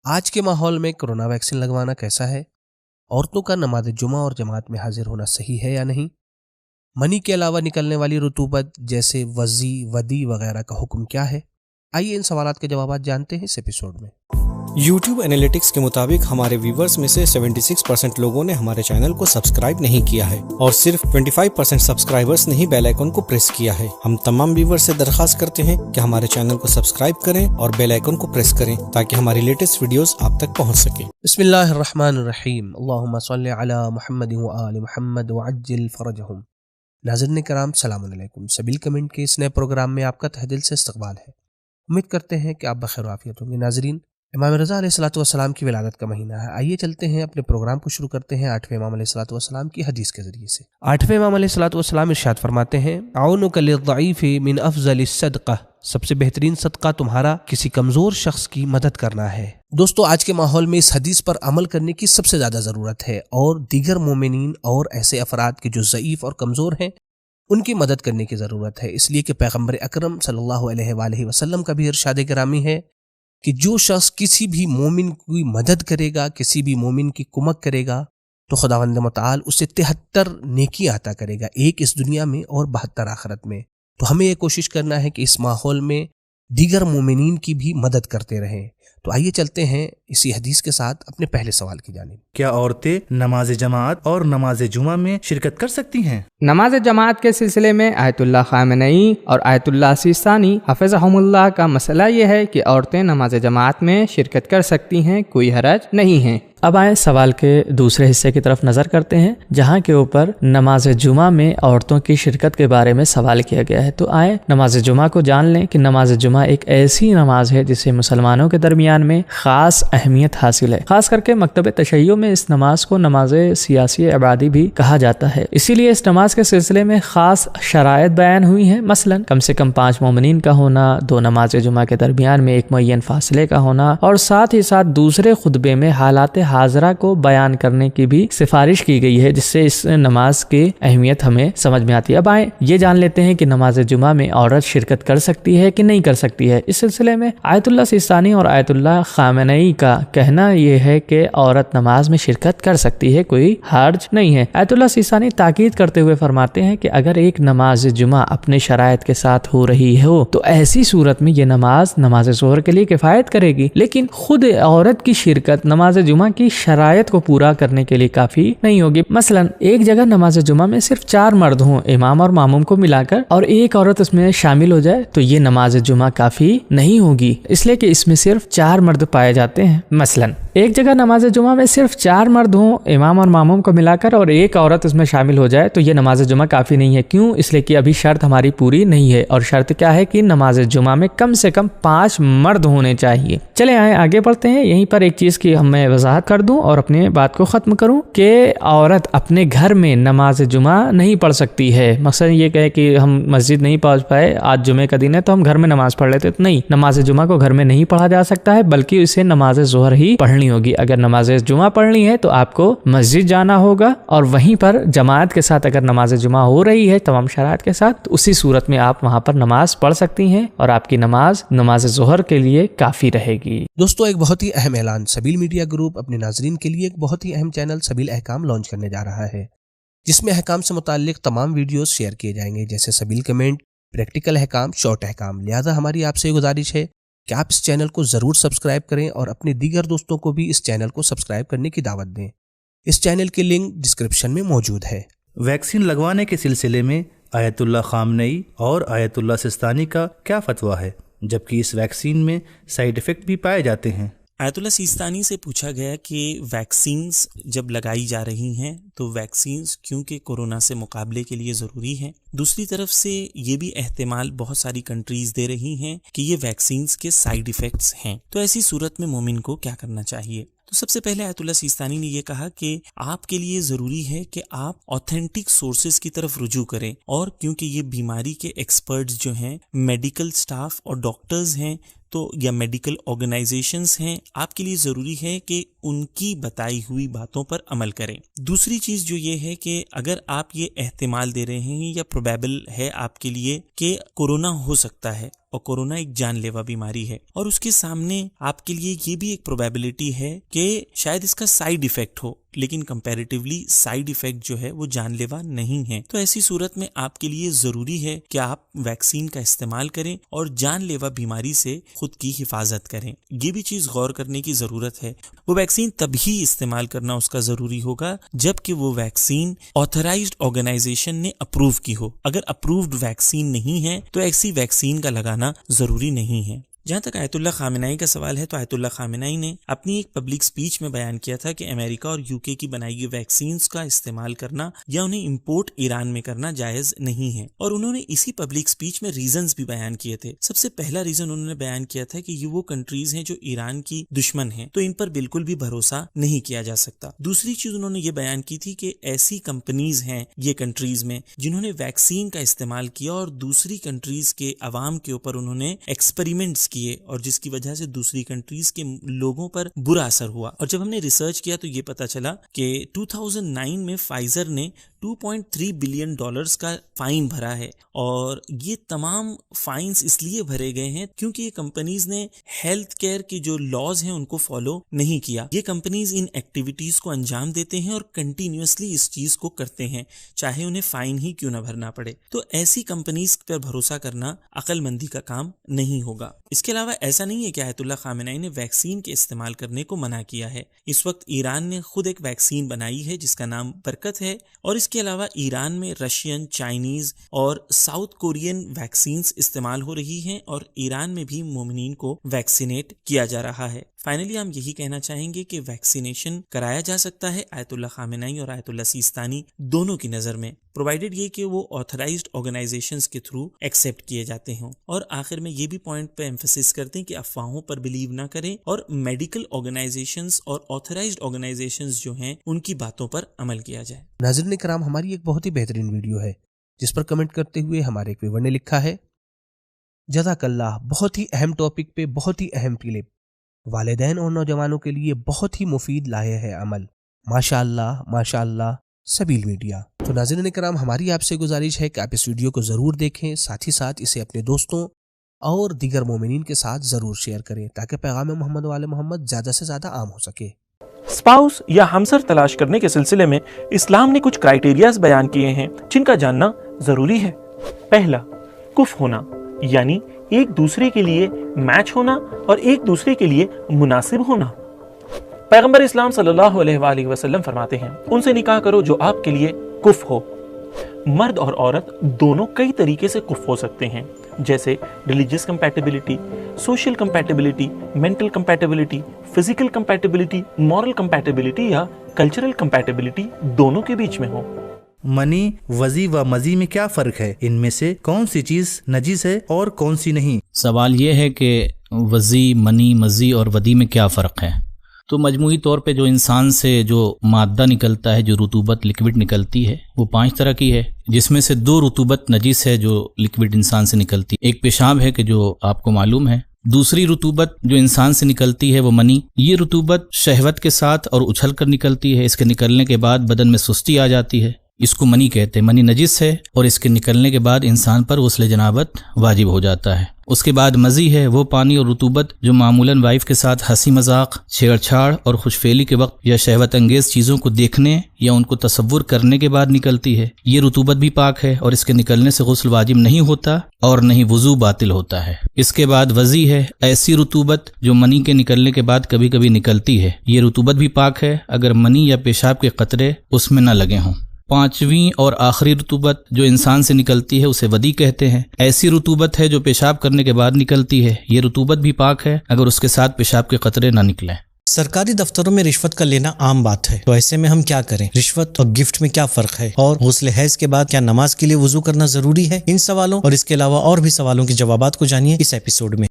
آج کے ماحول میں کرونا ویکسین لگوانا کیسا ہے؟ عورتوں کا نماز جمعہ اور جماعت میں حاضر ہونا صحیح ہے یا نہیں؟ منی کے علاوہ نکلنے والی رطوبت جیسے وضی، ودی وغیرہ کا حکم کیا ہے؟ آئیے ان سوالات کے جوابات جانتے ہیں اس ایپیسوڈ میں۔ یوٹیوب انالیٹکس کے مطابق ہمارے ویورز میں سے 76% لوگوں نے ہمارے چینل کو سبسکرائب نہیں کیا ہے اور صرف 25% سبسکرائبرز نے ہی بیل آئیکن کو پریس کیا ہے۔ ہم تمام ویورز سے درخواست کرتے ہیں کہ ہمارے چینل کو سبسکرائب کریں اور بیل آئیکن کو پریس کریں تاکہ ہماری لیٹسٹ ویڈیوز آپ تک پہنچ سکیں۔ بسم اللہ الرحمن الرحیم، اللہم صلی علی محمد وآل محمد وعجل فرجہم۔ ناظرین کرام، السلام علیکم۔ سبیل کمنٹ کے اس نئے پروگرام میں آپ کا تہہ دل سے استقبال ہے۔ امید کرتے ہیں کہ آپ بخیر و عافیت ہوں گے۔ ناظرین، امام رضا علیہ الصلوۃ والسلام کی ولادت کا مہینہ ہے۔ آئیے چلتے ہیں اپنے پروگرام کو شروع کرتے ہیں 8ویں امام علیہ الصلوۃ والسلام کی حدیث کے ذریعے سے۔ 8ویں امام علیہ الصلوۃ والسلام ارشاد فرماتے ہیں، اعونک للضعیف من افضل الصدقہ، سب سے بہترین صدقہ تمہارا کسی کمزور شخص کی مدد کرنا ہے۔ دوستو، آج کے ماحول میں اس حدیث پر عمل کرنے کی سب سے زیادہ ضرورت ہے اور دیگر مومنین اور ایسے افراد کے جو ضعیف اور کمزور ہیں ان کی مدد کرنے کی ضرورت ہے، اس لیے کہ پیغمبر اکرم صلی اللہ علیہ وآلہ وسلم کا بھی ارشاد گرامی ہے کہ جو شخص کسی بھی مومن کی مدد کرے گا، کسی بھی مومن کی کمک کرے گا تو خداوند متعال اسے 73 نیکیاں عطا کرے گا، ایک اس دنیا میں اور 72 آخرت میں۔ تو ہمیں یہ کوشش کرنا ہے کہ اس ماحول میں دیگر مومنین کی بھی مدد کرتے رہیں۔ تو آئیے چلتے ہیں اسی حدیث کے ساتھ اپنے پہلے سوال کی جانب۔ کیا عورتیں نماز جماعت اور نماز جمعہ میں شرکت کر سکتی ہیں؟ نماز جماعت کے سلسلے میں آیت اللہ خامنئی اور آیت اللہ سیستانی حفظہم اللہ کا مسئلہ یہ ہے کہ عورتیں نماز جماعت میں شرکت کر سکتی ہیں، کوئی حرج نہیں ہے۔ اب آئیں سوال کے دوسرے حصے کی طرف نظر کرتے ہیں، جہاں کے اوپر نماز جمعہ میں عورتوں کی شرکت کے بارے میں سوال کیا گیا ہے۔ تو آئیں نماز جمعہ کو جان لیں کہ نماز جمعہ ایک ایسی نماز ہے جسے مسلمانوں کے درمیان میں خاص اہمیت حاصل ہے۔ خاص کر کے مکتب تشیع میں اس نماز کو نماز سیاسی عبادی بھی کہا جاتا ہے، اسی لیے اس نماز کے سلسلے میں خاص شرائط بیان ہوئی ہیں، مثلا کم سے کم 5 مومنین کا ہونا، 2 نماز جمعہ کے درمیان میں ایک معین فاصلے کا ہونا، اور ساتھ ہی ساتھ دوسرے خطبے میں حالات حاضرہ کو بیان کرنے کی بھی سفارش کی گئی ہے، جس سے اس نماز کی اہمیت ہمیں سمجھ میں آتی ہے۔ اب آئیں یہ جان لیتے ہیں کہ نماز جمعہ میں عورت شرکت کر سکتی ہے کہ نہیں کر سکتی ہے۔ اس سلسلے میں آیت اللہ سیستانی اور آیت اللہ خامنئی کا کہنا یہ ہے کہ عورت نماز میں شرکت کر سکتی ہے، کوئی حرج نہیں ہے۔ آیت اللہ سیستانی تاکید کرتے ہوئے فرماتے ہیں کہ اگر ایک نماز جمعہ اپنے شرائط کے ساتھ ہو رہی ہو تو ایسی صورت میں یہ نماز ظہر کے لیے کفایت کرے گی، لیکن خود عورت کی شرکت نماز جمعہ کی شرائط کو پورا کرنے کے لیے کافی نہیں ہوگی۔ مثلا ایک جگہ نماز جمعہ میں صرف 4 مرد ہوں، امام اور ماموم کو ملا کر، اور ایک عورت اس میں شامل ہو جائے تو یہ نماز جمعہ کافی نہیں ہوگی، اس لیے کہ اس میں صرف 4 مرد پائے جاتے ہیں۔ مثلا ایک جگہ نماز جمعہ میں صرف 4 مرد ہوں، امام اور ماموم کو ملا کر، اور ایک عورت اس میں شامل ہو جائے تو یہ نماز جمعہ کافی نہیں ہے۔ کیوں؟ اس لیے کہ ابھی شرط ہماری پوری نہیں ہے، اور شرط کیا ہے کہ نماز جمعہ میں کم سے کم 5 مرد ہونے چاہیے۔ چلے آئیں آگے بڑھتے ہیں۔ یہیں پر ایک چیز کی میں وضاحت کر دوں اور اپنے بات کو ختم کروں کہ عورت اپنے گھر میں نماز جمعہ نہیں پڑھ سکتی ہے۔ مقصد یہ کہے کہ ہم مسجد نہیں پہنچ پائے، آج جمعے کا دن ہے تو ہم گھر میں نماز پڑھ لیتے، نہیں، نماز جمعہ کو گھر میں نہیں پڑھا جا سکتا ہے، بلکہ اسے نماز ظہر ہی پڑھنی ہوگی۔ اگر نماز جمعہ پڑھنی ہے تو آپ کو مسجد جانا ہوگا، اور وہیں پر جماعت کے ساتھ اگر نماز جمعہ ہو رہی ہے تمام شرائط کے ساتھ، تو اسی صورت میں آپ وہاں پر نماز پڑھ سکتی ہیں اور آپ کی نماز ظہر کے لیے کافی رہے گی۔ دوستو، ایک بہت ہی اہم اعلان، سبیل میڈیا گروپ اپنے ناظرین کے لیے ایک بہت ہی اہم چینل سبیل احکام لانچ کرنے جا رہا ہے، جس میں احکام سے متعلق تمام ویڈیوز شیئر کیے جائیں گے، جیسے سبیل کمنٹ، پریکٹیکل احکام، شارٹ احکام۔ لہذا ہماری آپ سے گزارش ہے کہ آپ اس چینل کو ضرور سبسکرائب کریں اور اپنے دیگر دوستوں کو بھی اس چینل کو سبسکرائب کرنے کی دعوت دیں۔ اس چینل کی لنک ڈسکرپشن میں موجود ہے۔ ویکسین لگوانے کے سلسلے میں آیت اللہ خامنئی اور آیت اللہ سیستانی کا کیا فتویٰ ہے، جبکہ اس ویکسین میں سائیڈ ایفیکٹ بھی پائے جاتے ہیں؟ آیت اللہ سیستانی سے پوچھا گیا کہ ویکسینز جب لگائی جا رہی ہیں تو ویکسینز کیونکہ کورونا سے مقابلے کے لیے ضروری ہیں، دوسری طرف سے یہ بھی احتمال بہت ساری کنٹریز دے رہی ہیں کہ یہ ویکسینز کے سائیڈ ایفیکٹس ہیں، تو ایسی صورت میں مومن کو کیا کرنا چاہیے؟ تو سب سے پہلے آیت اللہ سیستانی نے یہ کہا کہ آپ کے لیے ضروری ہے کہ آپ آتھینٹک سورسز کی طرف رجوع کریں، اور کیونکہ یہ بیماری کے ایکسپرٹس جو ہیں، میڈیکل سٹاف اور ڈاکٹرز ہیں تو یا میڈیکل آرگنائزیشنز ہیں، آپ کے لیے ضروری ہے کہ ان کی بتائی ہوئی باتوں پر عمل کریں۔ دوسری چیز جو یہ ہے کہ اگر آپ یہ احتمال دے رہے ہیں یا پروبیبل ہے آپ کے لیے کہ کورونا ہو سکتا ہے، اور کورونا ایک جان لیوا بیماری ہے، اور اس کے سامنے آپ کے لیے یہ بھی ایک پروبیبلٹی ہے کہ شاید اس کا سائیڈ ایفیکٹ ہو، لیکن کمپیریٹیولی سائیڈ ایفیکٹ جو ہے وہ جان لیوا نہیں ہے۔ تو ایسی صورت میں آپ کے لیے ضروری ہے کہ آپ ویکسین کا استعمال کریں اور جان لیوا بیماری سے خود کی حفاظت کریں۔ یہ بھی چیز غور کرنے کی ضرورت ہے، وہ ویکسین تبھی استعمال کرنا اس کا ضروری ہوگا جب کہ وہ ویکسین آتھرائزڈ آرگنائزیشن نے اپروو کی ہو۔ اگر اپرووڈ ویکسین نہیں ہے تو ایسی ویکسین کا لگانا ضروری نہیں ہے۔ جہاں تک آیت اللہ خامنہئی کا سوال ہے تو آیت اللہ خامنہئی نے اپنی ایک پبلک سپیچ میں بیان کیا تھا کہ امریکہ اور UK کی بنائی ہوئی ویکسینز کا استعمال کرنا یا انہیں امپورٹ ایران میں کرنا جائز نہیں ہے، اور انہوں نے اسی پبلک سپیچ میں ریزنز بھی بیان کیے تھے۔ سب سے پہلا ریزن انہوں نے بیان کیا تھا کہ یہ وہ کنٹریز ہیں جو ایران کی دشمن ہیں، تو ان پر بالکل بھی بھروسہ نہیں کیا جا سکتا۔ دوسری چیز انہوں نے یہ بیان کی تھی کہ ایسی کمپنیز ہیں یہ کنٹریز میں جنہوں نے ویکسین کا استعمال کیا اور دوسری کنٹریز کے عوام کے اوپر انہوں نے ایکسپیریمنٹس کیے، اور جس کی وجہ سے دوسری کنٹریز کے لوگوں پر برا اثر ہوا۔ اور جب ہم نے ریسرچ کیا تو یہ پتا چلا کہ 2009 میں فائزر نے $2.3 بلین کا فائن بھرا ہے، اور یہ تمام فائنز اس لیے بھرے گئے ہیں کیونکہ یہ کمپنیز نے ہیلتھ کیئر کے جو لاز ہیں ان کو فالو نہیں کیا۔ یہ کمپنیز ان ایکٹیویٹیز کو انجام دیتے ہیں اور کنٹینیوسلی اس چیز کو کرتے ہیں، چاہے انہیں فائن ہی کیوں نہ بھرنا پڑے۔ تو ایسی کمپنیز پر بھروسہ کرنا عقل مندی کا کام نہیں ہوگا۔ اس کے علاوہ ایسا نہیں ہے کہ آیت اللہ خامنہئی نے ویکسین کے استعمال کرنے کو منع کیا ہے۔ اس وقت ایران نے خود ایک ویکسین بنائی ہے جس کا نام برکت ہے، اور اس کے علاوہ ایران میں رشین، چائنیز اور ساؤتھ کورین ویکسینز استعمال ہو رہی ہیں، اور ایران میں بھی مومنین کو ویکسینیٹ کیا جا رہا ہے۔ فائنلی ہم یہی کہنا چاہیں گے کہ ویکسینیشن کرایا جا سکتا ہے آیت اللہ خامنہئی اور آیت اللہ سیستانی دونوں کی نظر میں، پرووائڈڈ یہ کہ وہ آتھرائزڈ آرگنائزیشنز کے تھرو ایکسیپٹ کیے جاتے ہوں۔ اور آخر میں یہ بھی پوائنٹ پہ ایمفسس کرتے ہیں کہ افواہوں پر بلیو نہ کریں، اور میڈیکل آرگنائزیشنز اور آتھرائزڈ آرگنائزیشنز جو ہیں ان کی باتوں پر عمل کیا جائے۔ ناظرین کرام، ہماری ایک بہت ہی بہترین ویڈیو ہے جس پر کمنٹ کرتے ہوئے ہمارے ایک ویور نے لکھا ہے، جزاک اللہ، بہت ہی اہم ٹاپک پہ بہت ہی اہم کلپ، والدین اور نوجوانوں کے لیے بہت ہی مفید لائے ہے عمل، ماشاء اللہ سبیل میڈیا۔ تو ناظرین کرام، ہماری آپ سے گزارش ہے کہ آپ اس ویڈیو کو ضرور دیکھیں، ساتھ ہی ساتھ اسے اپنے دوستوں اور دیگر مومنین کے ساتھ ضرور شیئر کریں تاکہ پیغام محمد و آل محمد زیادہ سے زیادہ عام ہو سکے۔ اسپاؤس یا ہمسر تلاش کرنے کے سلسلے میں اسلام نے کچھ کرائیٹیریاز بیان کیے ہیں جن کا جاننا ضروری ہے۔ پہلا، کف ہونا، یعنی ایک دوسرے کے لیے میچ ہونا اور ایک دوسرے کے لیے مناسب ہونا۔ پیغمبر اسلام صلی اللہ علیہ وآلہ وسلم فرماتے ہیں، ان سے نکاح کرو جو آپ کے لیے کف ہو۔ مرد اور عورت دونوں کئی طریقے سے کف ہو سکتے ہیں، جیسے religious compatibility, social compatibility, mental compatibility, physical compatibility, moral compatibility یا کلچرل کمپیٹیبلٹی دونوں کے بیچ میں ہو۔ منی، وضی و مزی میں کیا فرق ہے؟ ان میں سے کون سی چیز نجس ہے اور کون سی نہیں؟ سوال یہ ہے کہ وضی، منی، مزی اور ودی میں کیا فرق ہے؟ تو مجموعی طور پہ جو انسان سے جو مادہ نکلتا ہے، جو رطوبت لکوڈ نکلتی ہے، وہ 5 طرح کی ہے، جس میں سے 2 رطوبت نجس ہے جو لکوڈ انسان سے نکلتی ہے۔ ایک پیشاب ہے کہ جو آپ کو معلوم ہے، دوسری رطوبت جو انسان سے نکلتی ہے وہ منی۔ یہ رطوبت شہوت کے ساتھ اور اچھل کر نکلتی ہے، اس کے نکلنے کے بعد بدن میں سستی آ جاتی ہے، اس کو منی کہتے ہیں۔ منی نجس ہے اور اس کے نکلنے کے بعد انسان پر غسل جنابت واجب ہو جاتا ہے۔ اس کے بعد مزی ہے، وہ پانی اور رطوبت جو معمولاً وائف کے ساتھ ہنسی مذاق، چھیڑ چھاڑ اور خوش فعلی کے وقت یا شہوت انگیز چیزوں کو دیکھنے یا ان کو تصور کرنے کے بعد نکلتی ہے۔ یہ رطوبت بھی پاک ہے اور اس کے نکلنے سے غسل واجب نہیں ہوتا اور نہ ہی وضو باطل ہوتا ہے۔ اس کے بعد وضی ہے، ایسی رطوبت جو منی کے نکلنے کے بعد کبھی کبھی نکلتی ہے۔ یہ رطوبت بھی پاک ہے اگر منی یا پیشاب کے قطرے اس میں نہ لگے ہوں۔ 5ویں اور آخری رطوبت جو انسان سے نکلتی ہے اسے ودی کہتے ہیں۔ ایسی رطوبت ہے جو پیشاب کرنے کے بعد نکلتی ہے۔ یہ رطوبت بھی پاک ہے اگر اس کے ساتھ پیشاب کے قطرے نہ نکلیں۔ سرکاری دفتروں میں رشوت کا لینا عام بات ہے، تو ایسے میں ہم کیا کریں؟ رشوت اور گفٹ میں کیا فرق ہے؟ اور غسل حیض کے بعد کیا نماز کے لیے وضو کرنا ضروری ہے؟ ان سوالوں اور اس کے علاوہ اور بھی سوالوں کے جوابات کو جانیے اس ایپیسوڈ میں۔